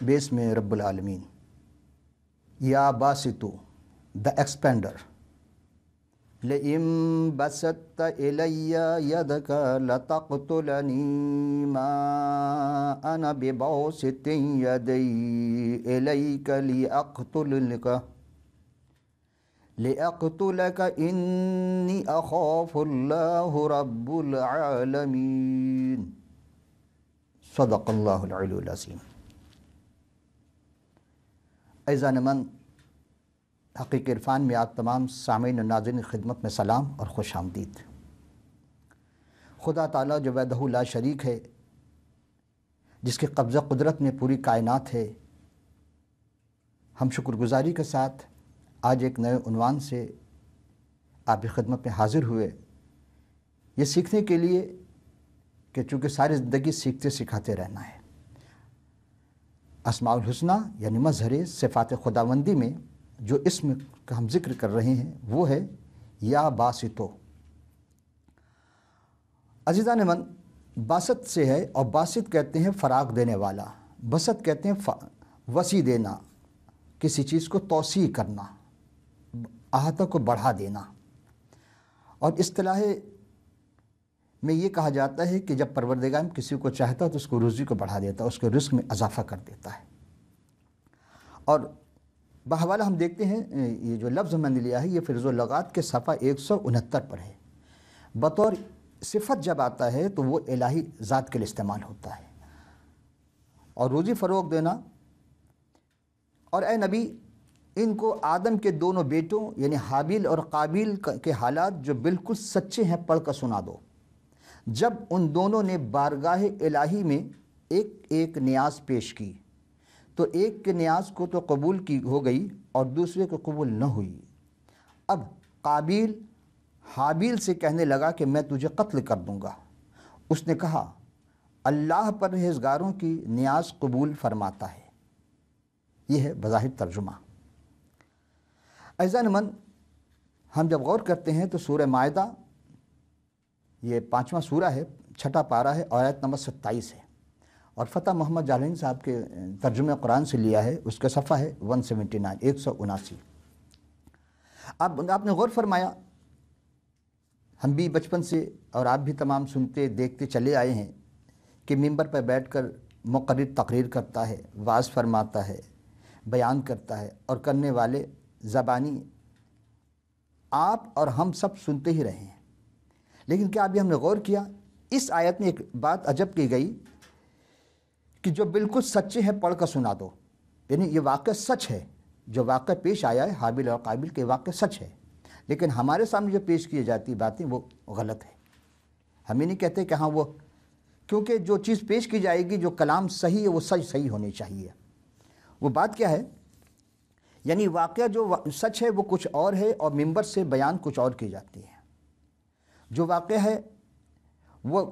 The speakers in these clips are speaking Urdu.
باسم رب العالمین۔ یا باسطو the expander، لئن بسطت الی یدک لتقتلنی ما انا بباسط یدی الیک لأقتلک انی اخاف اللہ رب العالمین۔ صدق اللہ العلی العظیم۔ عزیزان من، حقیق عرفان میں آپ تمام سامعین و ناظرین خدمت میں سلام اور خوش آمدید۔ خدا تعالیٰ جو وحدہ لا شریک ہے، جس کے قبضہ قدرت میں پوری کائنات ہے، ہم شکر گزاری کے ساتھ آج ایک نئے عنوان سے آپ کی خدمت میں حاضر ہوئے، یہ سیکھنے کے لیے کہ چونکہ ساری زندگی سیکھتے سکھاتے رہنا ہے۔ اسماء الحسنہ یعنی مظہر صفات خداوندی میں جو اسم کا ہم ذکر کر رہے ہیں وہ ہے یا باسطو۔ عزیزان من، باسط سے ہے، اور باسط کہتے ہیں فراغ دینے والا، بسط کہتے ہیں وسیع دینا، کسی چیز کو توسیع کرنا، احاطہ کو بڑھا دینا۔ اور اصطلاح میں یہ کہا جاتا ہے کہ جب پروردگار کسی کو چاہتا ہے تو اس کو روزی کو بڑھا دیتا ہے، اس کے رزق میں اضافہ کر دیتا ہے۔ اور بحوالہ ہم دیکھتے ہیں یہ جو لفظ میں نے لیا ہے یہ فہرست اللغات کے صفحہ 169 پر ہے۔ بطور صفت جب آتا ہے تو وہ الہی ذات کے لیے استعمال ہوتا ہے، اور روزی فروغ دینا۔ اور اے نبی، ان کو آدم کے دونوں بیٹوں یعنی حابیل اور قابیل کے حالات جو بالکل سچے ہیں پڑھ کر سنا دو۔ جب ان دونوں نے بارگاہ الہی میں ایک ایک نیاز پیش کی تو ایک کے نیاز کو تو قبول کی ہو گئی اور دوسرے کو قبول نہ ہوئی۔ اب قابیل حابیل سے کہنے لگا کہ میں تجھے قتل کر دوں گا۔ اس نے کہا اللہ پرہیزگاروں کی نیاز قبول فرماتا ہے۔ یہ ہے بظاہر ترجمہ۔ عزیزان من، ہم جب غور کرتے ہیں تو سورہ مائدہ یہ 5واں سورہ ہے، 6واں پارہ ہے اور آیت نمبر 27 ہے، اور فتح محمد جالین صاحب کے ترجمہ قرآن سے لیا ہے، اس کا صفحہ ہے 179 179۔ اب آپ نے غور فرمایا، ہم بھی بچپن سے اور آپ بھی تمام سنتے دیکھتے چلے آئے ہیں کہ ممبر پر بیٹھ کر مقرر تقریر کرتا ہے، وعظ فرماتا ہے، بیان کرتا ہے، اور کرنے والے زبانی آپ اور ہم سب سنتے ہی رہے ہیں۔ لیکن کیا ابھی ہم نے غور کیا، اس آیت میں ایک بات عجب کی گئی کہ جو بالکل سچے ہیں پڑھ کر سنا دو، یعنی یہ واقعہ سچ ہے، جو واقعہ پیش آیا ہے حابیل اور قابیل کے واقعہ سچ ہے، لیکن ہمارے سامنے جو پیش کی جاتی باتیں وہ غلط ہے۔ ہم یہ نہیں کہتے کہ ہاں وہ، کیونکہ جو چیز پیش کی جائے گی، جو کلام صحیح ہے وہ صحیح ہونی چاہیے۔ وہ بات کیا ہے، یعنی واقعہ جو سچ ہے وہ کچھ اور ہے اور ممبر سے بیان کچھ اور کی جاتی ہے۔ جو واقعہ ہے وہ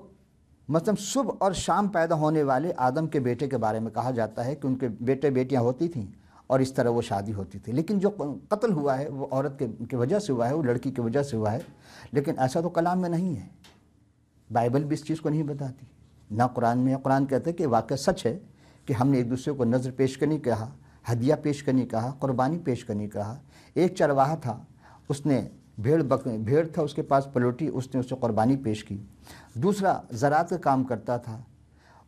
مثلا صبح اور شام پیدا ہونے والے آدم کے بیٹے کے بارے میں کہا جاتا ہے کہ ان کے بیٹے بیٹیاں ہوتی تھیں اور اس طرح وہ شادی ہوتی تھی، لیکن جو قتل ہوا ہے وہ عورت کی وجہ سے ہوا ہے، وہ لڑکی کی وجہ سے ہوا ہے، لیکن ایسا تو کلام میں نہیں ہے۔ بائبل بھی اس چیز کو نہیں بتاتی، نہ قرآن میں۔ قرآن کہتا ہے کہ واقعہ سچ ہے کہ ہم نے ایک دوسرے کو نظر پیش کرنے کہا، ہدیہ پیش کرنے کہا، قربانی پیش کرنے کہا۔ ایک چرواہا تھا، اس نے بھیڑ تھا اس کے پاس پلوٹی، اس نے اسے قربانی پیش کی۔ دوسرا زراعت کا کام کرتا تھا،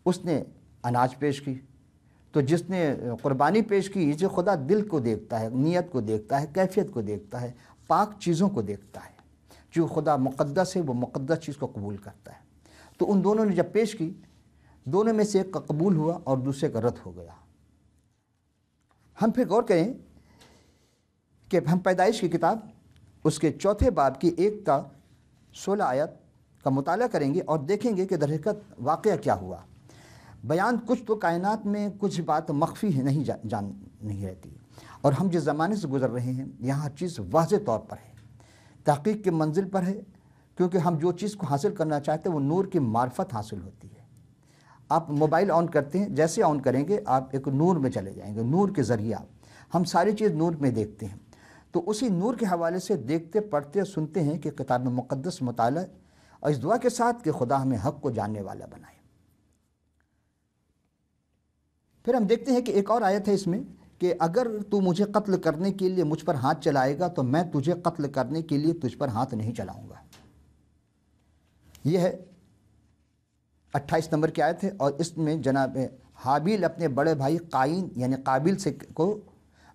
اس نے اناج پیش کی۔ تو جس نے قربانی پیش کی، یہ خدا دل کو دیکھتا ہے، نیت کو دیکھتا ہے، کیفیت کو دیکھتا ہے، پاک چیزوں کو دیکھتا ہے۔ جو خدا مقدس ہے وہ مقدس چیز کو قبول کرتا ہے۔ تو ان دونوں نے جب پیش کی، دونوں میں سے ایک کا قبول ہوا اور دوسرے کا رد ہو گیا۔ ہم پھر غور کریں کہ ہم پیدائش کی کتاب اس کے 4 باب کی 1 تا 16 آیت کا مطالعہ کریں گے اور دیکھیں گے کہ در حقیقت واقعہ کیا ہوا۔ بیان کچھ تو کائنات میں کچھ بات مخفی نہیں نہیں رہتی، اور ہم جس زمانے سے گزر رہے ہیں یہاں ہر چیز واضح طور پر ہے، تحقیق کے منزل پر ہے، کیونکہ ہم جو چیز کو حاصل کرنا چاہتے ہیں وہ نور کی معرفت حاصل ہوتی ہے۔ آپ موبائل آن کرتے ہیں، جیسے آن کریں گے آپ ایک نور میں چلے جائیں گے، نور کے ذریعہ ہم ساری چیز نور میں دیکھتے ہیں۔ تو اسی نور کے حوالے سے دیکھتے پڑھتے سنتے ہیں کہ کتاب مقدس مطالعہ، اور اس دعا کے ساتھ کہ خدا ہمیں حق کو جاننے والا بنائے۔ پھر ہم دیکھتے ہیں کہ ایک اور آیت ہے اس میں کہ اگر تو مجھے قتل کرنے کے لیے مجھ پر ہاتھ چلائے گا تو میں تجھے قتل کرنے کے لیے تجھ پر ہاتھ نہیں چلاؤں گا۔ یہ ہے 28 نمبر کی آیت ہے، اور اس میں جناب حابیل اپنے بڑے بھائی قائن یعنی قابل سے کو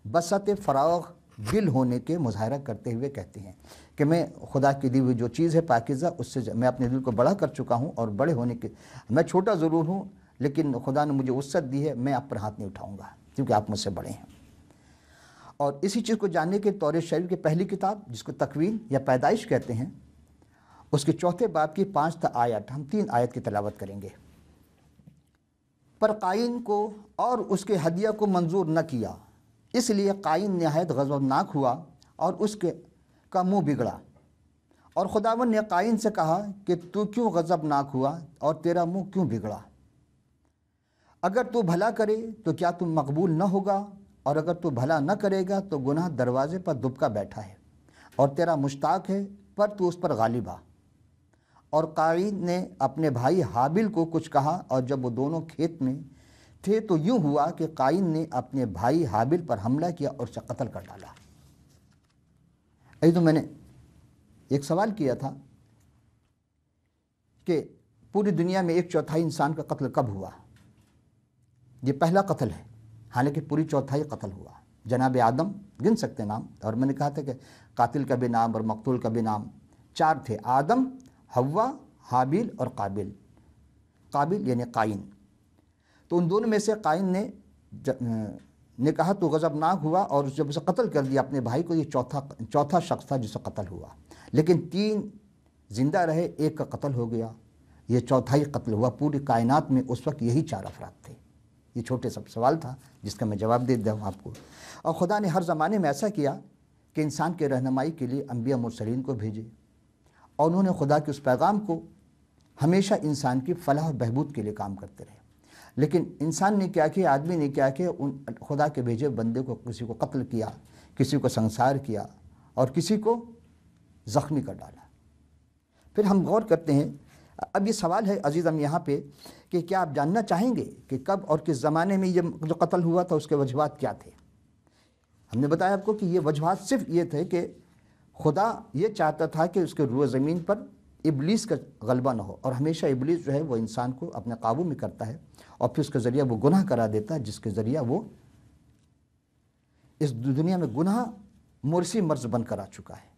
بسط فراغ دل ہونے کے مظاہرہ کرتے ہوئے کہتے ہیں کہ میں خدا کی دی ہوئی جو چیز ہے پاکیزہ، اس سے میں اپنے دل کو بڑا کر چکا ہوں، اور بڑے ہونے کے میں چھوٹا ضرور ہوں لیکن خدا نے مجھے وسعت دی ہے، میں آپ پر ہاتھ نہیں اٹھاؤں گا کیونکہ آپ مجھ سے بڑے ہیں۔ اور اسی چیز کو جاننے کے تورات شریف کی پہلی کتاب جس کو تکوین یا پیدائش کہتے ہیں، اس کے 4 باب کی 5 آیات، ہم 3 آیت کی تلاوت کریں گے۔ پر قائن کو اور اس کے ہدیہ کو منظور نہ کیا، اس لیے قائن نہایت غضبناک ہوا اور اس کا منہ بگڑا، اور خداوند نے قائن سے کہا کہ تو کیوں غضبناک ہوا اور تیرا منہ کیوں بگڑا؟ اگر تو بھلا کرے تو کیا تم مقبول نہ ہوگا، اور اگر تو بھلا نہ کرے گا تو گناہ دروازے پر دبکا بیٹھا ہے اور تیرا مشتاق ہے، پر تو اس پر غالب آ۔ اور قائن نے اپنے بھائی حابل کو کچھ کہا، اور جب وہ دونوں کھیت میں تھے تو یوں ہوا کہ قائن نے اپنے بھائی حابل پر حملہ کیا اور اسے قتل کر ڈالا۔ ابھی تو میں نے ایک سوال کیا تھا کہ پوری دنیا میں 1/4 انسان کا قتل کب ہوا؟ یہ پہلا قتل ہے، حالانکہ پوری 1/4 قتل ہوا۔ جناب آدم گن سکتے نام، اور میں نے کہا تھا کہ قاتل کا بھی نام اور مقتول کا بھی نام 4 تھے، آدم، حوا، حابیل اور قابل۔ قابل یعنی قائن، تو ان دونوں میں سے قائن نے کہا تو غضبناک ہوا، اور جب اسے قتل کر دیا اپنے بھائی کو، یہ چوتھا شخص تھا جس سے قتل ہوا، لیکن 3 زندہ رہے، 1 کا قتل ہو گیا، یہ 4تھائی قتل ہوا۔ پوری کائنات میں اس وقت یہی 4 افراد تھے۔ یہ چھوٹے سب سوال تھا جس کا میں جواب دے دیا ہوں آپ کو۔ اور خدا نے ہر زمانے میں ایسا کیا کہ انسان کے رہنمائی کے لیے انبیاء مرسلین کو بھیجے، اور انہوں نے خدا کے اس پیغام کو ہمیشہ انسان کی فلاح و بہبود کے لیے کام کرتے رہے۔ لیکن انسان نے کیا کیا، آدمی نے کیا کیا، خدا کے بھیجے بندے کو کسی کو قتل کیا، کسی کو سنسار کیا، اور کسی کو زخمی کر ڈالا۔ پھر ہم غور کرتے ہیں، اب یہ سوال ہے عزیزم یہاں پہ کہ کیا آپ جاننا چاہیں گے کہ کب اور کس زمانے میں یہ جو قتل ہوا تھا اس کے وجوہات کیا تھے؟ ہم نے بتایا آپ کو کہ یہ وجوہات صرف یہ تھے کہ خدا یہ چاہتا تھا کہ اس کے روح زمین پر ابلیس کا غلبہ نہ ہو، اور ہمیشہ ابلیس جو ہے وہ انسان کو اپنے قابو میں کرتا ہے، اور پھر اس کے ذریعہ وہ گناہ کرا دیتا ہے، جس کے ذریعہ وہ اس دنیا میں گناہ مرثی مرض بن کر آ چکا ہے،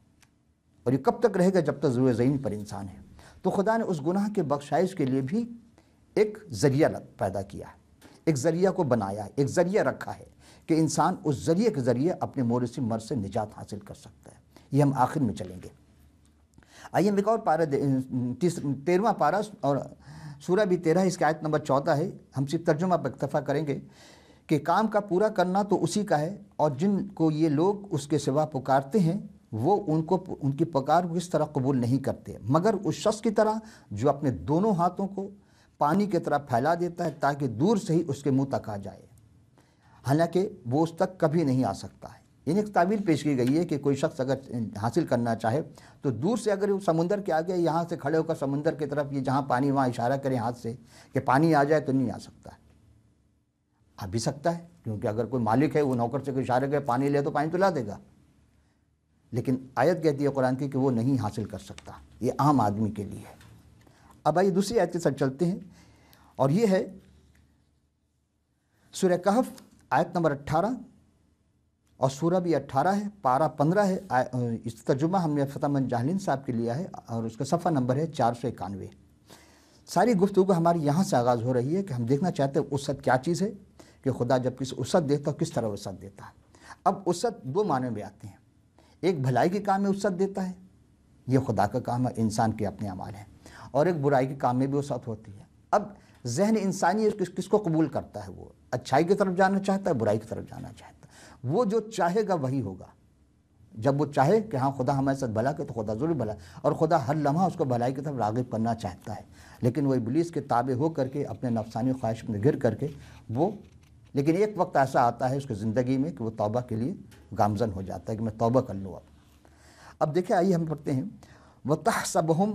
اور یہ کب تک رہے گا؟ جب تک روح زمین پر انسان ہے۔ تو خدا نے اس گناہ کے بخشائش کے لیے بھی ایک ذریعہ پیدا کیا ہے، ایک ذریعہ کو بنایا ہے، ایک ذریعہ رکھا ہے کہ انسان اس ذریعے کے ذریعے اپنے مورثی مرض سے نجات حاصل کر سکتا ہے۔ یہ ہم آخر میں چلیں گے۔ آئیے ہم ایک اور پارہ 13واں پارہ، اور سورہ بھی 13 اس کی آیت نمبر 14 ہے۔ ہم صرف ترجمہ پر اکتفا کریں گے کہ کام کا پورا کرنا تو اسی کا ہے، اور جن کو یہ لوگ اس کے سوا پکارتے ہیں وہ ان کی پکار کو اس طرح قبول نہیں کرتے، مگر اس شخص کی طرح جو اپنے دونوں ہاتھوں کو پانی کی طرح پھیلا دیتا ہے تاکہ دور سے ہی اس کے منہ تک آ جائے، حالانکہ وہ اس تک کبھی نہیں آ سکتا ہے۔ یعنی ایک تعبیر پیش کی گئی ہے کہ کوئی شخص اگر حاصل کرنا چاہے تو دور سے اگر وہ سمندر کے آگے یہاں سے کھڑے ہو کر سمندر کی طرف، یہ جہاں پانی وہاں اشارہ کریں ہاتھ سے کہ پانی آ جائے، تو نہیں آ سکتا ہے۔ آ بھی سکتا ہے، کیونکہ اگر کوئی مالک ہے وہ نوکر سے کوئی اشارہ کرے پانی لے تو پانی تو لا دے گا، لیکن آیت کہتی ہے قرآن کی کہ وہ نہیں حاصل کر سکتا، یہ عام آدمی کے لیے ہے۔ اب آئیے دوسری آیت کے ساتھ چلتے ہیں، اور یہ ہے سورہ کہف آیت نمبر 18، اور سورہ بھی 18 ہے، پارہ 15 ہے۔ اس ترجمہ ہم نے فتح مند جاہلین صاحب کے لیا ہے، اور اس کا صفحہ نمبر ہے 491۔ ساری گفتگو ہماری یہاں سے آغاز ہو رہی ہے کہ ہم دیکھنا چاہتے ہیں وسعت کیا چیز ہے، کہ خدا جب کسی وسعت دیتا ہے کس طرح وسعت دیتا ہے۔ اب وسعت 2 معنی میں آتے ہیں، ایک بھلائی کے کام میں وسعت دیتا ہے، یہ خدا کا کام ہے، انسان کے اپنے اعمال ہیں، اور ایک برائی کے کام میں بھی وسعت ہوتی ہے۔ اب ذہن انسانی کس کو قبول کرتا ہے؟ وہ اچھائی کی طرف جانا چاہتا ہے، برائی کی طرف جانا چاہتا ہے۔ وہ جو چاہے گا وہی ہوگا۔ جب وہ چاہے کہ ہاں خدا ہمارے ساتھ بھلا کرے تو خدا ضرور بھلا، اور خدا ہر لمحہ اس کو بھلائی کی طرف راغب کرنا چاہتا ہے، لیکن وہ ابلیس کے تابع ہو کر کے اپنے نفسانی خواہش میں گر کر کے لیکن ایک وقت ایسا آتا ہے اس کی زندگی میں کہ وہ توبہ کے لیے گامزن ہو جاتا ہے کہ میں توبہ کر لوں۔ اب دیکھیں، آئیے ہم پڑھتے ہیں، وَتَحْسَبُهُمْ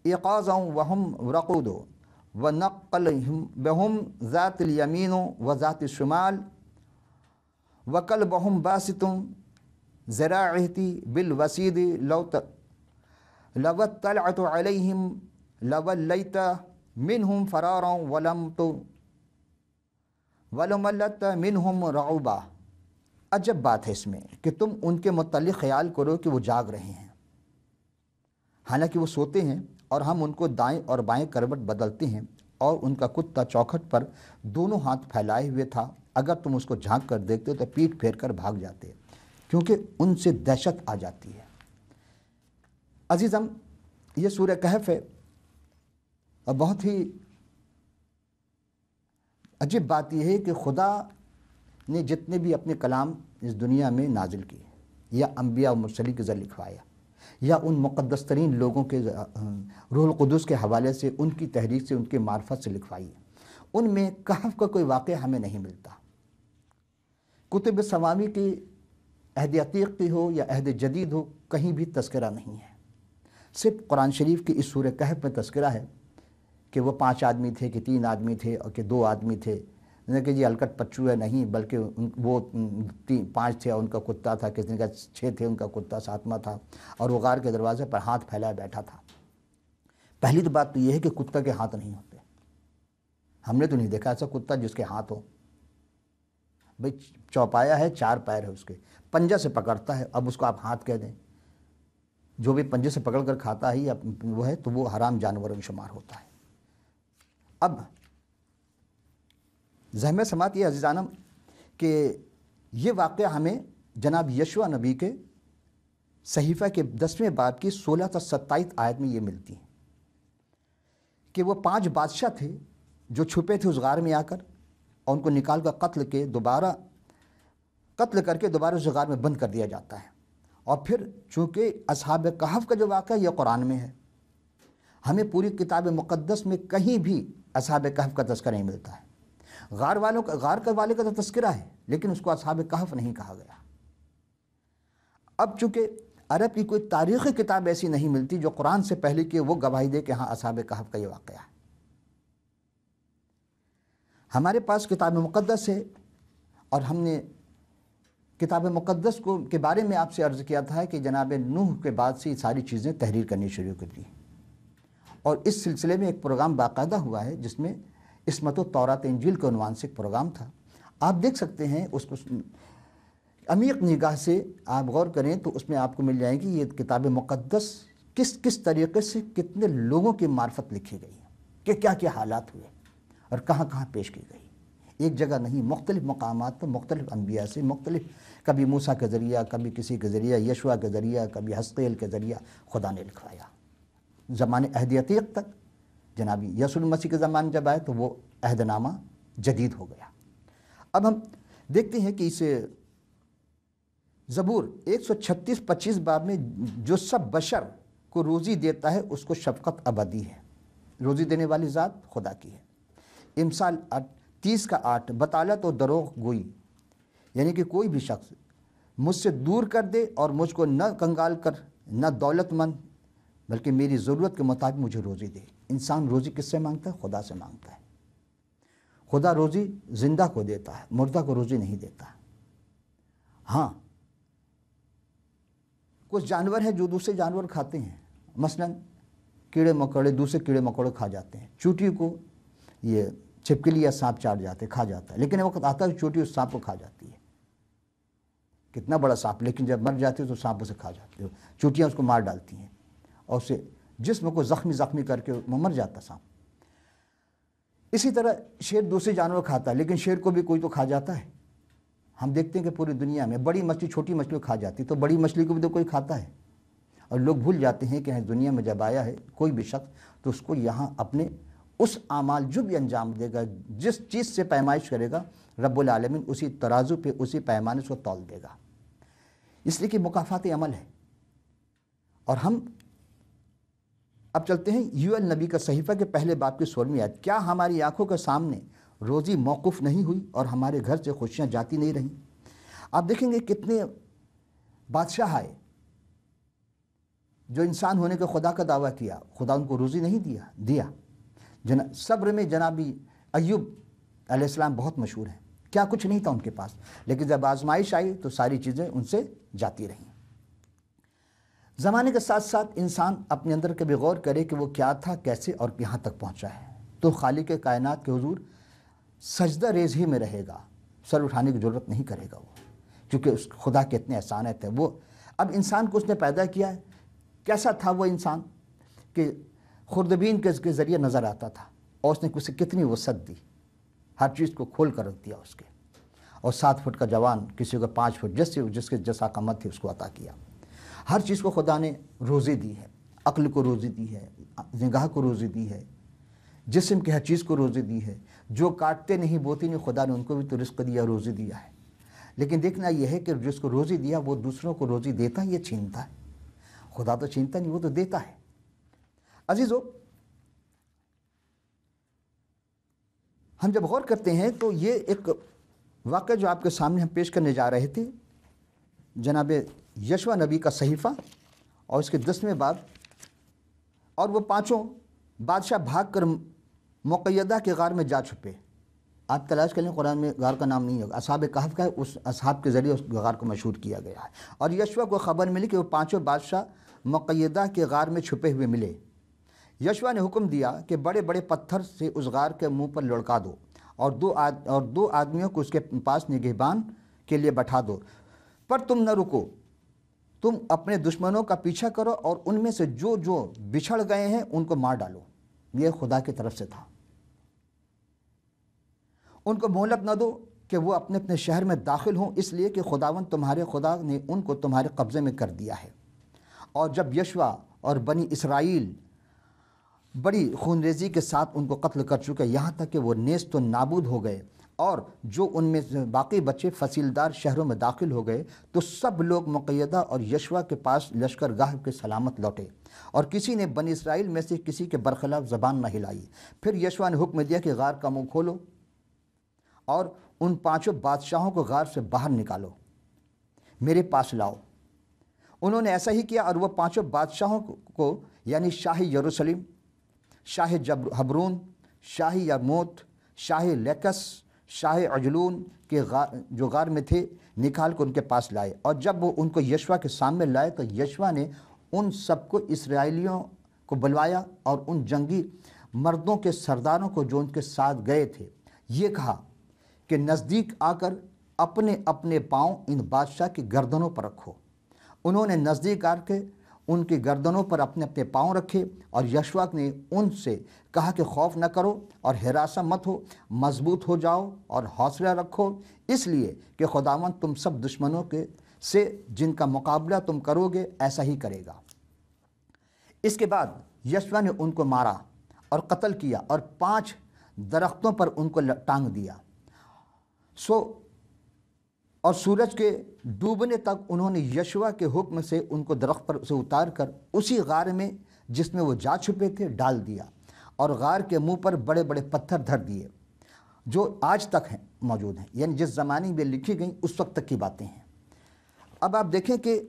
اِيقَاظًا وَهُمْ رَقُودٌ ونقلهم بهم ذات اليمين وذات الشمال وكلبهم باسط ذراعه بالوسيد لو اطلعت عليهم لوليت منهم فرارا ولملت منهم رعوبا۔ عجب بات ہے اس میں کہ تم ان کے متعلق خیال کرو کہ وہ جاگ رہے ہیں حالانکہ وہ سوتے ہیں، اور ہم ان کو دائیں اور بائیں کروٹ بدلتے ہیں، اور ان کا کتا چوکھٹ پر دونوں ہاتھ پھیلائے ہوئے تھا، اگر تم اس کو جھانک کر دیکھتے تو پیٹ پھیر کر بھاگ جاتے، کیونکہ ان سے دہشت آ جاتی ہے۔ عزیزم، یہ سورہ کہف ہے، اور بہت ہی عجیب بات یہ ہے کہ خدا نے جتنے بھی اپنے کلام اس دنیا میں نازل کیے، یا انبیاء و مرسلین کے ذریعے لکھوایا، یا ان مقدس ترین لوگوں کے روح القدس کے حوالے سے، ان کی تحریک سے، ان کے معرفت سے لکھوائی، ان میں کہف کا کوئی واقعہ ہمیں نہیں ملتا۔ کتب سماوی کی عہد عتیق کی ہو یا عہد جدید ہو، کہیں بھی تذکرہ نہیں ہے۔ صرف قرآن شریف کی اس سورہ کہف میں تذکرہ ہے کہ وہ 5 آدمی تھے، کہ 3 آدمی تھے، اور کہ 2 آدمی تھے، نہیں کہ یہ الکٹ پچو ہے، نہیں، بلکہ وہ 5 تھے اور ان کا کتا تھا، کسی نے کہا 6 تھے، ان کا کتا 7واں تھا، اور وہ غار کے دروازے پر ہاتھ پھیلائے بیٹھا تھا۔ پہلی تو بات تو یہ ہے کہ کتا کے ہاتھ نہیں ہوتے، ہم نے تو نہیں دیکھا ایسا کتا جس کے ہاتھ ہو۔ بھئی چوپایا ہے، 4 پیر ہے اس کے، پنجہ سے پکڑتا ہے، اب اس کو آپ ہاتھ کہہ دیں، جو بھی پنجے سے پکڑ کر کھاتا ہے یا وہ ہے تو وہ حرام جانوروں میں شمار ہوتا ہے۔ اب ذہن میں سماعت یہ عزیزانم کہ یہ واقعہ ہمیں جناب یشوع نبی کے صحیفہ کے 10ویں باب کی 16 تا 27 آیت میں یہ ملتی ہے کہ وہ 5 بادشاہ تھے جو چھپے تھے اس غار میں آ کر، اور ان کو نکال کر قتل کر کے دوبارہ اس غار میں بند کر دیا جاتا ہے۔ اور پھر چونکہ اصحاب کہف کا جو واقعہ یہ قرآن میں ہے، ہمیں پوری کتاب مقدس میں کہیں بھی اصحاب کہف کا تذکرہ نہیں ملتا ہے۔ غار والے کا تو تذکرہ ہے، لیکن اس کو اصحاب کہف نہیں کہا گیا۔ اب چونکہ عرب کی کوئی تاریخی کتاب ایسی نہیں ملتی جو قرآن سے پہلے کہ وہ گواہی دے کہ ہاں اصحاب کہف کا یہ واقعہ ہے۔ ہمارے پاس کتاب مقدس ہے، اور ہم نے کتاب مقدس کے بارے میں آپ سے عرض کیا تھا کہ جناب نوح کے بعد سے یہ ساری چیزیں تحریر کرنی شروع کر دی، اور اس سلسلے میں ایک پروگرام باقاعدہ ہوا ہے جس میں عصمت و تورات انجیل کے عنوان سے ایک پروگرام تھا۔ آپ دیکھ سکتے ہیں اس کو، عمیق نگاہ سے آپ غور کریں تو اس میں آپ کو مل جائے گی یہ کتاب مقدس کس طریقے سے کتنے لوگوں کی معرفت لکھی گئی کہ کیا کیا حالات ہوئے اور کہاں کہاں پیش کی گئی۔ ایک جگہ نہیں، مختلف مقامات پر مختلف انبیاء سے، مختلف، کبھی موسیٰ کے ذریعہ، کبھی کسی کے ذریعہ، یشوع کے ذریعہ، کبھی حزقیل کے ذریعہ خدا نے لکھوایا۔ زمانے عہد عتیق تک، جناب یسوع مسیح کے زمانے جب آئے تو وہ عہد نامہ جدید ہو گیا۔ اب ہم دیکھتے ہیں کہ اسے زبور 136-25 باب میں جو سب بشر کو روزی دیتا ہے اس کو شفقت ابدی ہے، روزی دینے والی ذات خدا کی ہے۔ امثال 30:8 بطالت اور دروغ گوئی، یعنی کہ کوئی بھی شخص مجھ سے دور کر دے اور مجھ کو نہ کنگال کر، نہ دولت مند، بلکہ میری ضرورت کے مطابق مجھے روزی دے۔ انسان روزی کس سے مانگتا ہے؟ خدا سے مانگتا ہے۔ خدا روزی زندہ کو دیتا ہے، مردہ کو روزی نہیں دیتا۔ ہاں، کچھ جانور ہیں جو دوسرے جانور کھاتے ہیں، مثلا کیڑے مکوڑے دوسرے کیڑے مکوڑے کھا جاتے ہیں، چوٹی کو یہ چھپکلی یا سانپ چاٹ جاتے، کھا جاتا ہے، لیکن وقت آتا ہے چوٹی اس سانپ کو کھا جاتی ہے، کتنا بڑا سانپ، لیکن جب مر جاتی ہے تو سانپ اسے کھا جاتی ہے، چوٹیاں اس کو مار ڈالتی ہیں اور اسے جسم کو زخمی کر کے مر جاتا سانپ۔ اسی طرح شیر دوسرے جانور کھاتا ہے، لیکن شیر کو بھی کوئی تو کھا جاتا ہے۔ ہم دیکھتے ہیں کہ پوری دنیا میں بڑی مچھلی چھوٹی مچھلی کھا جاتی، تو بڑی مچھلی کو بھی تو کوئی کھاتا ہے، اور لوگ بھول جاتے ہیں کہ دنیا میں جب آیا ہے کوئی بھی شخص تو اس کو یہاں اپنے اس اعمال جو بھی انجام دے گا، جس چیز سے پیمائش کرے گا، رب العالمین اسی ترازو پہ، اسی پیمانے سے تول دے گا، اس لیے کہ مکافات عمل ہے۔ اور ہم اب چلتے ہیں یوئیل نبی کا صحیفہ کے پہلے باب کی 16ویں آیت، کیا ہماری آنکھوں کے سامنے روزی موقوف نہیں ہوئی اور ہمارے گھر سے خوشیاں جاتی نہیں رہیں؟ آپ دیکھیں گے کتنے بادشاہ آئے جو انسان ہونے کے خدا کا دعویٰ کیا، خدا ان کو روزی نہیں دیا۔ صبر میں جنابی ایوب علیہ السلام بہت مشہور ہیں، کیا کچھ نہیں تھا ان کے پاس، لیکن جب آزمائش آئی تو ساری چیزیں ان سے جاتی رہیں۔ زمانے کے ساتھ ساتھ انسان اپنے اندر کبھی غور کرے کہ وہ کیا تھا، کیسے اور یہاں تک پہنچا ہے، تو خالق کائنات کے حضور سجدہ ریز ہی میں رہے گا، سر اٹھانے کی ضرورت نہیں کرے گا وہ، کیونکہ اس خدا کے اتنے احسانات ہیں۔ وہ اب انسان کو اس نے پیدا کیا ہے، کیسا تھا وہ انسان کہ خوردبین کے ذریعے نظر آتا تھا، اور اس نے اسے کتنی وسعت دی، ہر چیز کو کھول کر رکھ دیا اس کے، اور 7 فٹ کا جوان، کسی کو 5 فٹ، جس کے جیسا قامت تھی اس کو عطا کیا۔ ہر چیز کو خدا نے روزی دی ہے، عقل کو روزی دی ہے، نگاہ کو روزی دی ہے، جسم کی ہر چیز کو روزی دی ہے۔ جو کاٹتے نہیں بوتے نہیں، خدا نے ان کو بھی تو رزق دیا، روزی دیا ہے۔ لیکن دیکھنا یہ ہے کہ جس کو روزی دیا وہ دوسروں کو روزی دیتا ہے، یہ چھینتا ہے؟ خدا تو چھینتا نہیں، وہ تو دیتا ہے۔ عزیزو، ہم جب غور کرتے ہیں تو یہ ایک واقعہ جو آپ کے سامنے ہم پیش کرنے جا رہے تھے، جناب یشوع نبی کا صحیفہ اور اس کے 10ویں باب، اور وہ 5 بادشاہ بھاگ کر مقیدہ کے غار میں جا چھپے۔ آپ تلاش کریں، قرآن میں غار کا نام نہیں ہوگا، اصحاب کہف کا ہے، اس اصحاب کے ذریعے اس غار کو مشہور کیا گیا ہے۔ اور یشوع کو خبر ملی کہ وہ 5 بادشاہ مقیدہ کے غار میں چھپے ہوئے ملے۔ یشوع نے حکم دیا کہ بڑے بڑے پتھر سے اس غار کے منہ پر لڑکا دو، اور دو آدمیوں کو اس کے پاس نگہبان کے لیے بٹھا دو، پر تم نہ رکو، تم اپنے دشمنوں کا پیچھا کرو اور ان میں سے جو بچھڑ گئے ہیں ان کو مار ڈالو۔ یہ خدا کی طرف سے تھا۔ ان کو مہلت نہ دو کہ وہ اپنے اپنے شہر میں داخل ہوں، اس لیے کہ خداوند تمہارے خدا نے ان کو تمہارے قبضے میں کر دیا ہے۔ اور جب یشوع اور بنی اسرائیل بڑی خونریزی کے ساتھ ان کو قتل کر چکے، یہاں تک کہ وہ نیست و نابود ہو گئے، اور جو ان میں سے باقی بچے فصیلدار شہروں میں داخل ہو گئے، تو سب لوگ مقیدہ اور یشوع کے پاس لشکر گاہ کے سلامت لوٹے، اور کسی نے بنی اسرائیل میں سے کسی کے برخلاف زبان نہ ہلائی۔ پھر یشوع نے حکم دیا کہ غار کا منہ کھولو اور ان 5 بادشاہوں کو غار سے باہر نکالو، میرے پاس لاؤ۔ انہوں نے ایسا ہی کیا، اور وہ 5 بادشاہوں کو، یعنی شاہ یروشلم، شاہ حبرون، شاہ یرموت، شاہ لیکس، شاہ عجلون کے جو غار میں تھے، نکال کر ان کے پاس لائے۔ اور جب وہ ان کو یشوع کے سامنے لائے تو یشوع نے ان سب کو، اسرائیلیوں کو بلوایا، اور ان جنگی مردوں کے سرداروں کو جو ان کے ساتھ گئے تھے، یہ کہا کہ نزدیک آ کر اپنے اپنے پاؤں ان بادشاہ کی گردنوں پر رکھو۔ انہوں نے نزدیک آ کے ان کی گردنوں پر اپنے اپنے پاؤں رکھے، اور یشوع نے ان سے کہا کہ خوف نہ کرو اور ہراساں مت ہو، مضبوط ہو جاؤ اور حوصلہ رکھو، اس لیے کہ خداوند تم سب دشمنوں سے جن کا مقابلہ تم کرو گے ایسا ہی کرے گا۔ اس کے بعد یشوع نے ان کو مارا اور قتل کیا، اور 5 درختوں پر ان کو ٹانگ دیا۔ اور سورج کے ڈوبنے تک انہوں نے یشوع کے حکم سے ان کو درخت پر سے اتار کر اسی غار میں جس میں وہ جا چھپے تھے ڈال دیا، اور غار کے منہ پر بڑے بڑے پتھر دھر دیے، جو آج تک ہیں موجود ہیں، یعنی جس زمانے میں لکھی گئیں اس وقت تک کی باتیں ہیں۔ اب آپ دیکھیں کہ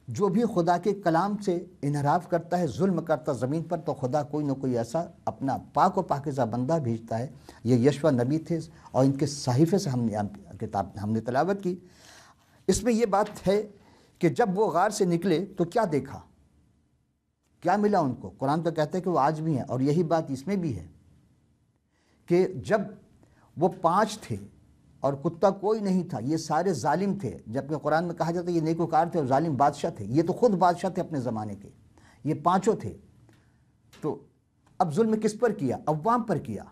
جو بھی خدا کے کلام سے انحراف کرتا ہے، ظلم کرتا زمین پر، تو خدا کوئی نہ کوئی ایسا اپنا پاک و پاکیزہ بندہ بھیجتا ہے۔ یہ یشوع نبی تھے، اور ان کے صحیفے سے ہم نے تلاوت کی۔ اس میں یہ بات ہے کہ جب وہ غار سے نکلے تو کیا دیکھا، کیا ملا ان کو؟ قرآن تو کہتا ہے کہ وہ آج بھی ہیں، اور یہی بات اس میں بھی ہے کہ جب وہ 5 تھے اور کتا کوئی نہیں تھا، یہ سارے ظالم تھے، جبکہ قرآن میں کہا جاتا ہے یہ نیکوکار تھے اور ظالم بادشاہ تھے، یہ تو خود بادشاہ تھے اپنے زمانے کے، یہ 5 تھے۔ تو اب ظلم کس پر کیا؟ عوام پر کیا،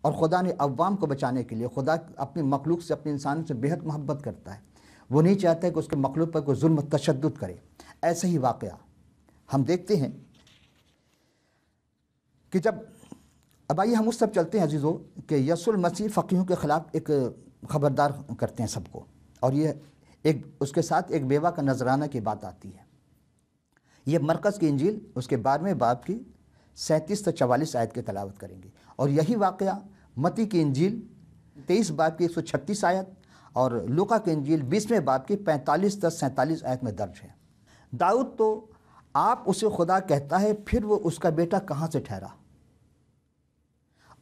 اور خدا نے عوام کو بچانے کے لیے، خدا اپنی مخلوق سے، اپنے انسان سے بہت محبت کرتا ہے، وہ نہیں چاہتا ہے کہ اس کے مخلوق پر کوئی ظلم و تشدد کرے۔ ایسا ہی واقعہ ہم دیکھتے ہیں کہ جب اب آئیے ہم اس طرف چلتے ہیں عزیزو کہ یسوع المسیح فقیہوں کے خلاف ایک خبردار کرتے ہیں سب کو، اور یہ اس کے ساتھ ایک بیوہ کا نذرانہ کی بات آتی ہے۔ یہ مرقس کی انجیل اس کے 12ویں باب کی 37 سے 44 آیت کی تلاوت کریں گے، اور یہی واقعہ متی کی انجیل 23 باب کی 136 آیت اور لوقا کی انجیل 20ویں باب کی 45 سے 47 آیت میں درج ہے۔ داؤد تو آپ اسے خدا کہتا ہے، پھر وہ اس کا بیٹا کہاں سے ٹھہرا؟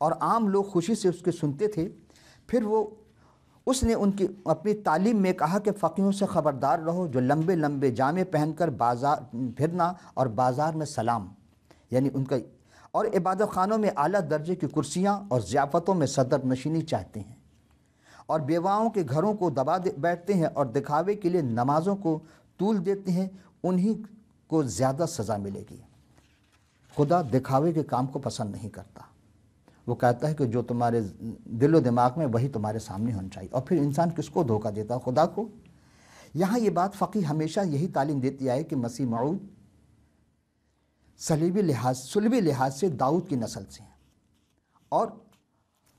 اور عام لوگ خوشی سے اس کے سنتے تھے۔ پھر اس نے ان کی اپنی تعلیم میں کہا کہ فقیہوں سے خبردار رہو جو لمبے لمبے جامے پہن کر بازار پھرنا اور بازار میں سلام، یعنی ان کا، اور عبادت خانوں میں اعلیٰ درجے کی کرسیاں اور ضیافتوں میں صدر نشینی چاہتے ہیں، اور بیواؤں کے گھروں کو دبا بیٹھتے ہیں اور دکھاوے کے لیے نمازوں کو طول دیتے ہیں، انہی کو زیادہ سزا ملے گی۔ خدا دکھاوے کے کام کو پسند نہیں کرتا، وہ کہتا ہے کہ جو تمہارے دل و دماغ میں وہی تمہارے سامنے ہونا چاہیے۔ اور پھر انسان کس کو دھوکہ دیتا ہے؟ خدا کو۔ یہاں یہ بات فقیہ ہمیشہ یہی تعلیم دیتی آئے کہ مسیح موعود صلیبی لحاظ سے داؤد کی نسل سے ہیں اور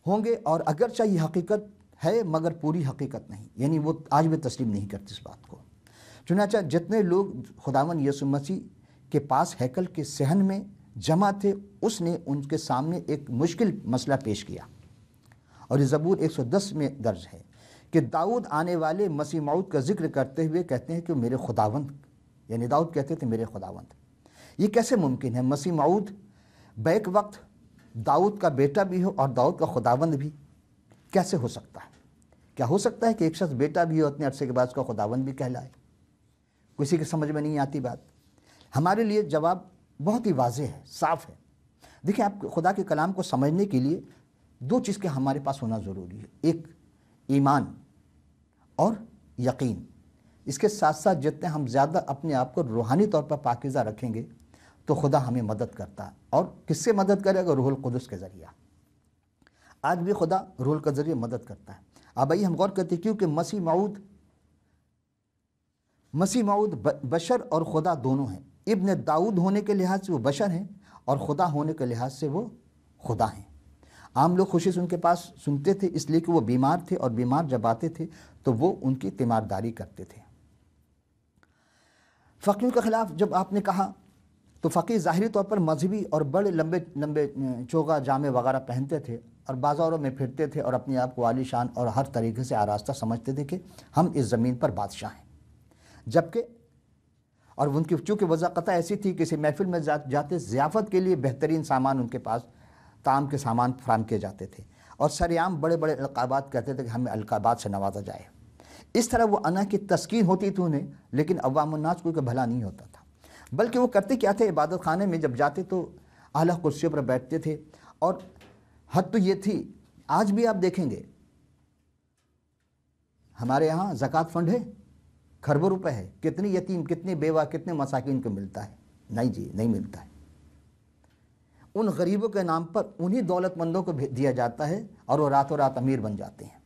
ہوں گے، اور اگرچہ یہ حقیقت ہے مگر پوری حقیقت نہیں، یعنی وہ آج بھی تسلیم نہیں کرتی اس بات کو۔ چنانچہ جتنے لوگ خداوند یسوع مسیح کے پاس ہیکل کے صحن میں جمع تھے، اس نے ان کے سامنے ایک مشکل مسئلہ پیش کیا، اور یہ زبور 110 میں درج ہے کہ داؤد آنے والے مسیح موعود کا ذکر کرتے ہوئے کہتے ہیں کہ میرے خداوند، یعنی داؤد کہتے تھے میرے خداوند۔ یہ کیسے ممکن ہے؟ مسیح موعود بیک وقت داؤد کا بیٹا بھی ہو اور داؤد کا خداوند بھی، کیسے ہو سکتا ہے؟ کیا ہو سکتا ہے کہ ایک شخص بیٹا بھی ہو اتنے عرصے کے بعد اس کا خداوند بھی کہلائے؟ کسی کے سمجھ میں نہیں آتی بات۔ ہمارے لیے جواب بہت ہی واضح ہے، صاف ہے۔ دیکھیں، آپ خدا کے کلام کو سمجھنے کے لیے دو چیز کے ہمارے پاس ہونا ضروری ہے، ایک ایمان اور یقین۔ اس کے ساتھ ساتھ جتنے ہم زیادہ اپنے آپ کو روحانی طور پر پاکیزہ رکھیں گے تو خدا ہمیں مدد کرتا ہے۔ اور کس سے مدد کرے گا؟ روح القدس کے ذریعہ۔ آج بھی خدا روح کے ذریعے مدد کرتا ہے۔ اب آئیے ہم غور کرتے ہیں، کیونکہ مسیح موعود بشر اور خدا دونوں ہیں۔ ابن داؤد ہونے کے لحاظ سے وہ بشر ہیں اور خدا ہونے کے لحاظ سے وہ خدا ہیں۔ عام لوگ خوشی سے ان کے پاس سنتے تھے اس لیے کہ وہ بیمار تھے، اور بیمار جب آتے تھے تو وہ ان کی تیمارداری کرتے تھے۔ فقیوں کے خلاف جب آپ نے کہا تو فقیر ظاہری طور پر مذہبی اور بڑے لمبے لمبے چوگا جامے وغیرہ پہنتے تھے اور بازاروں میں پھرتے تھے اور اپنے آپ کو عالی شان اور ہر طریقے سے آراستہ سمجھتے تھے کہ ہم اس زمین پر بادشاہ ہیں، جبکہ اور ان کی چونکہ وضاقتہ ایسی تھی کہ کسی محفل میں جاتے ضیافت کے لیے بہترین سامان ان کے پاس طعام کے سامان فراہم کیے جاتے تھے، اور سریعام بڑے بڑے القابات کہتے تھے کہ ہمیں القابات سے نوازا جائے۔ اس طرح وہ انا کی تسکین ہوتی تھی انہیں، لیکن عوام الناس کو بھلا نہیں ہوتا تھا۔ بلکہ وہ کرتے کیا تھے؟ عبادت خانے میں جب جاتے تو اعلیٰ کرسیوں پر بیٹھتے تھے، اور حد تو یہ تھی، آج بھی آپ دیکھیں گے ہمارے یہاں زکوٰۃ فنڈ ہے، کھربوں روپے ہے، کتنی یتیم، کتنی بیوہ، کتنے مساکین کو ملتا ہے؟ نہیں جی، نہیں ملتا ہے۔ ان غریبوں کے نام پر انہی دولت مندوں کو دیا جاتا ہے اور وہ راتوں رات امیر بن جاتے ہیں۔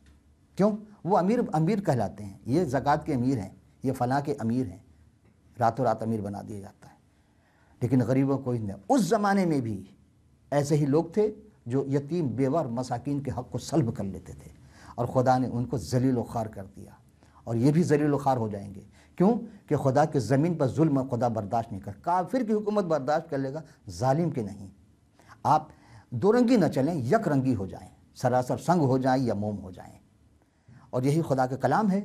کیوں؟ وہ امیر کہلاتے ہیں، یہ زکوٰۃ کے امیر ہیں، یہ فلاں کے امیر ہیں، راتوں رات امیر بنا دیا جاتا ہے، لیکن غریبوں کو نہیں۔ اس زمانے میں بھی ایسے ہی لوگ تھے جو یتیم، بیوہ اور مساکین کے حق کو سلب کر لیتے تھے، اور خدا نے ان کو ذلیل و خوار کر دیا، اور یہ بھی ذلیل و خوار ہو جائیں گے۔ کیوں؟ کہ خدا کے زمین پر ظلم خدا برداشت نہیں کر، کافر کی حکومت برداشت کر لے گا، ظالم کی نہیں۔ آپ دو رنگی نہ چلیں، یک رنگی ہو جائیں، سراسر سنگ ہو جائیں یا موم ہو جائیں۔ اور یہی خدا کا کلام ہے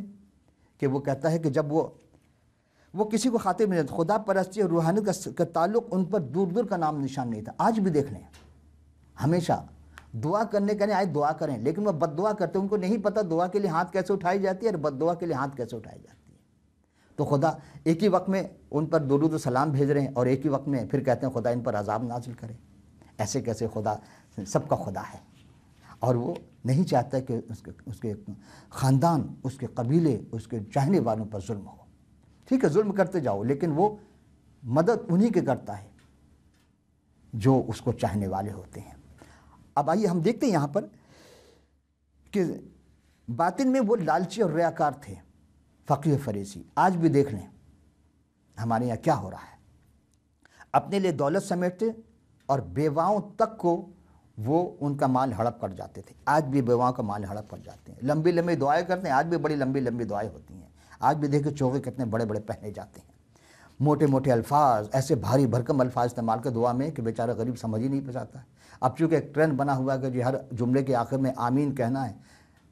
کہ وہ کہتا ہے کہ جب وہ کسی کو خاطر نہیں رہتا، خدا پرستی اور روحانیت کا تعلق ان پر دور دور کا نام نشان نہیں تھا۔ آج بھی دیکھ لیں، ہمیشہ دعا کرنے کے لیے آئے دعا کریں، لیکن وہ بد دعا کرتے ہیں، ان کو نہیں پتہ دعا کے لیے ہاتھ کیسے اٹھائی جاتی ہے اور بد دعا کے لیے ہاتھ کیسے اٹھائی جاتی ہے۔ تو خدا ایک ہی وقت میں ان پر درود و سلام بھیج رہے ہیں، اور ایک ہی وقت میں پھر کہتے ہیں خدا ان پر عذاب نازل کرے۔ ایسے کیسے؟ خدا سب کا خدا ہے، اور وہ نہیں چاہتا کہ اس کے خاندان، اس کے قبیلے، اس کے چاہنے والوں پر ظلم ہو۔ ٹھیک ہے، ظلم کرتے جاؤ، لیکن وہ مدد انہی کے کرتا ہے جو اس کو چاہنے والے ہوتے ہیں۔ اب آئیے ہم دیکھتے ہیں یہاں پر کہ باطن میں وہ لالچی اور ریاکار تھے فقیہ فریسی۔ آج بھی دیکھ لیں ہمارے یہاں کیا ہو رہا ہے، اپنے لیے دولت سمیٹتے اور بیواؤں تک کو وہ ان کا مال ہڑپ کر جاتے تھے۔ آج بھی بیواؤں کا مال ہڑپ کر جاتے ہیں، لمبی لمبی دعائیں کرتے ہیں، آج بھی بڑی لمبی لمبی دعائیں ہوتی ہیں۔ آج بھی دیکھیں چوغے کتنے بڑے بڑے پہنے جاتے ہیں، موٹے موٹے الفاظ، ایسے بھاری بھرکم الفاظ استعمال کر دعا میں کہ بیچارہ غریب سمجھ ہی نہیں پاتا ہے۔ اب چونکہ ایک ٹرینڈ بنا ہوا ہے کہ جی ہر جملے کے آخر میں آمین کہنا ہے،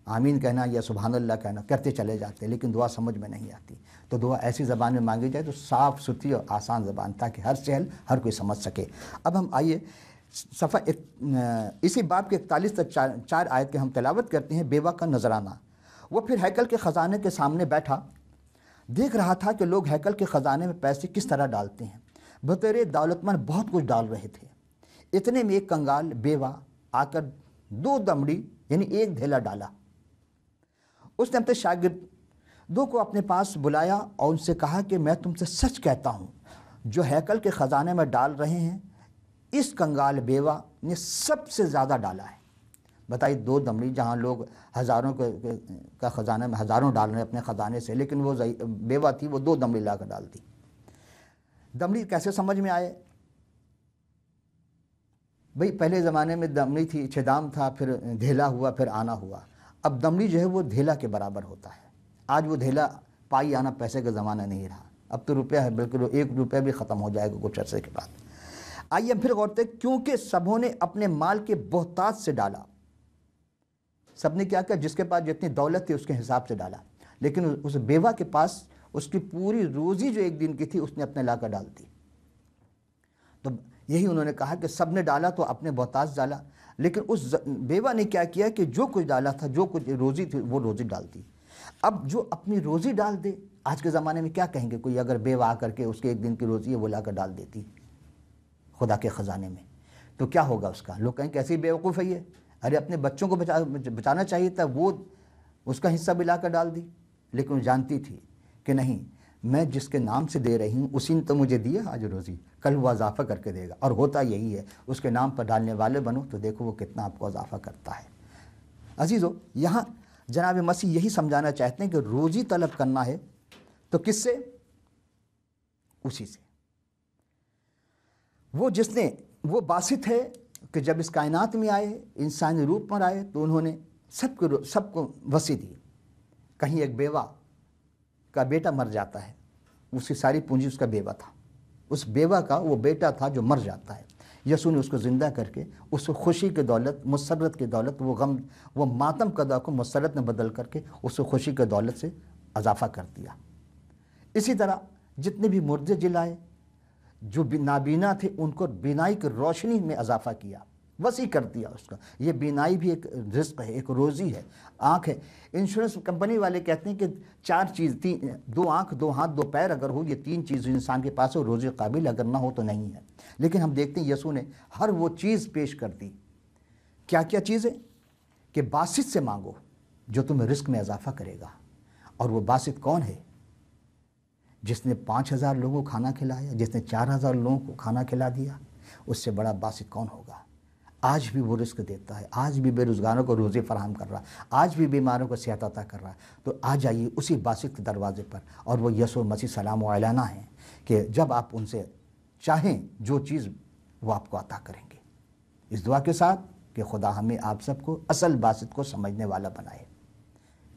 آمین کہنا یا سبحان اللہ کہنا، کرتے چلے جاتے ہیں، لیکن دعا سمجھ میں نہیں آتی۔ تو دعا ایسی زبان میں مانگی جائے تو صاف ستھری اور آسان زبان، تاکہ ہر سہل ہر کوئی سمجھ سکے۔ اب ہم آئیے صفحہ اسی باب کے 41 سے 4 آیت کے ہم تلاوت کرتے ہیں۔ بیوہ کا نذرانہ۔ وہ پھر ہیکل کے خزانے کے سامنے بیٹھا، دیکھ رہا تھا کہ لوگ ہیکل کے خزانے میں پیسے کس طرح ڈالتے ہیں۔ بطور دولت مند بہت کچھ ڈال رہے تھے۔ اتنے میں ایک کنگال بیوہ آ کر 2 دمڑی یعنی 1 دھیلا ڈالا۔ اس نے اپنے شاگردوں کو اپنے پاس بلایا اور ان سے کہا کہ میں تم سے سچ کہتا ہوں، جو ہیکل کے خزانے میں ڈال رہے ہیں اس کنگال بیوہ نے سب سے زیادہ ڈالا ہے۔ بتائیے 2 دمڑی، جہاں لوگ ہزاروں کا خزانہ میں ہزاروں ڈال رہے ہیں اپنے خزانے سے، لیکن وہ بیوہ تھی، وہ 2 دمڑی لا کر ڈالتی۔ دمڑی کیسے سمجھ میں آئے؟ بھئی پہلے زمانے میں دمڑی تھی، چھدام تھا، پھر دھیلا ہوا، پھر آنا ہوا۔ اب دمڑی جو ہے وہ دھیلا کے برابر ہوتا ہے۔ آج وہ دھیلا پائی آنا پیسے کا زمانہ نہیں رہا، اب تو روپیہ ہے، بلکہ 1 روپیہ بھی ختم ہو جائے گا کچھ عرصے کے بعد۔ آئیے ہم پھر غور کرتے ہیں، کیونکہ سبوں نے اپنے مال کے بہتات سے ڈالا۔ سب نے کیا جس کے پاس جتنی دولت تھی اس کے حساب سے ڈالا، لیکن اس بیوہ کے پاس اس کی پوری روزی جو 1 دن کی تھی اس نے اپنے لا کر ڈال دی۔ تو یہی انہوں نے کہا کہ سب نے ڈالا تو اپنے بہتات ڈالا، لیکن اس بیوہ نے کیا کیا کہ جو کچھ ڈالا تھا، جو کچھ روزی تھی وہ روزی ڈالتی۔ اب جو اپنی روزی ڈال دے، آج کے زمانے میں کیا کہیں گے؟ کوئی اگر بیوہ آ کر کے اس کے 1 دن کی روزی ہے وہ لا کر ڈال دیتی خدا کے خزانے میں، تو کیا ہوگا اس کا؟ لوگ کہیں کیسی بیوقوف ہے یہ، ارے اپنے بچوں کو بچانا چاہیے تھا، وہ اس کا حصہ بھی لا کر ڈال دی۔ لیکن وہ جانتی تھی کہ نہیں، میں جس کے نام سے دے رہی ہوں اسی نے تو مجھے دیا آج روزی، کل وہ اضافہ کر کے دے گا، اور ہوتا یہی ہے، اس کے نام پر ڈالنے والے بنو تو دیکھو وہ کتنا آپ کو اضافہ کرتا ہے۔ عزیزو، یہاں جناب مسیح یہی سمجھانا چاہتے ہیں کہ روزی طلب کرنا ہے تو کس سے؟ اسی سے، وہ جس نے، وہ باسط ہے کہ جب اس کائنات میں آئے، انسانی روپ پر آئے تو انہوں نے سب کو وسیع دی۔ کہیں ایک بیوہ کا بیٹا مر جاتا ہے، اس کی ساری پونجی اس کا بیوہ تھا، اس بیوہ کا وہ بیٹا تھا جو مر جاتا ہے، یسوع نے اس کو زندہ کر کے اس کو خوشی کی دولت، مسرت کی دولت، وہ غم، وہ ماتم قضا کو مسرت میں بدل کر کے اس کو خوشی کی دولت سے اضافہ کر دیا۔ اسی طرح جتنے بھی مردے جلائے، جو نابینا تھے ان کو بینائی کی روشنی میں اضافہ کیا، وسیع کر دیا اس کا۔ یہ بینائی بھی ایک رزق ہے، ایک روزی ہے، آنکھ ہے۔ انشورنس کمپنی والے کہتے ہیں کہ 4 چیز، 2 آنکھ، 2 ہاتھ، 2 پیر اگر ہو، یہ 3 چیز انسان کے پاس ہو، روزی قابل، اگر نہ ہو تو نہیں ہے۔ لیکن ہم دیکھتے ہیں یسوع نے ہر وہ چیز پیش کر دی۔ کیا کیا چیزیں؟ کہ باسط سے مانگو جو تمہیں رزق میں اضافہ کرے گا۔ اور وہ باسط کون ہے؟ جس نے 5000 لوگوں کو کھانا کھلایا، جس نے 4000 لوگوں کو کھانا کھلا دیا، اس سے بڑا باسط کون ہوگا؟ آج بھی وہ رزق دیتا ہے، آج بھی بے روزگاروں کو روزی فراہم کر رہا ہے، آج بھی بیماروں کو صحت عطا کر رہا ہے۔ تو آ جائیے اسی باسط کے دروازے پر، اور وہ یسوع مسیح سلام و اعلانہ ہیں کہ جب آپ ان سے چاہیں جو چیز وہ آپ کو عطا کریں گے۔ اس دعا کے ساتھ کہ خدا ہمیں آپ سب کو اصل باسط کو سمجھنے والا بنائے۔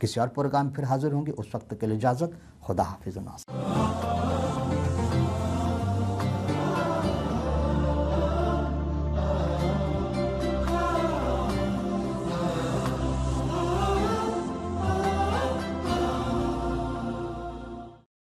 کسی اور پروگرام پھر حاضر ہوں گے، اس وقت کے لیے اجازت، خدا حافظ و ناصر۔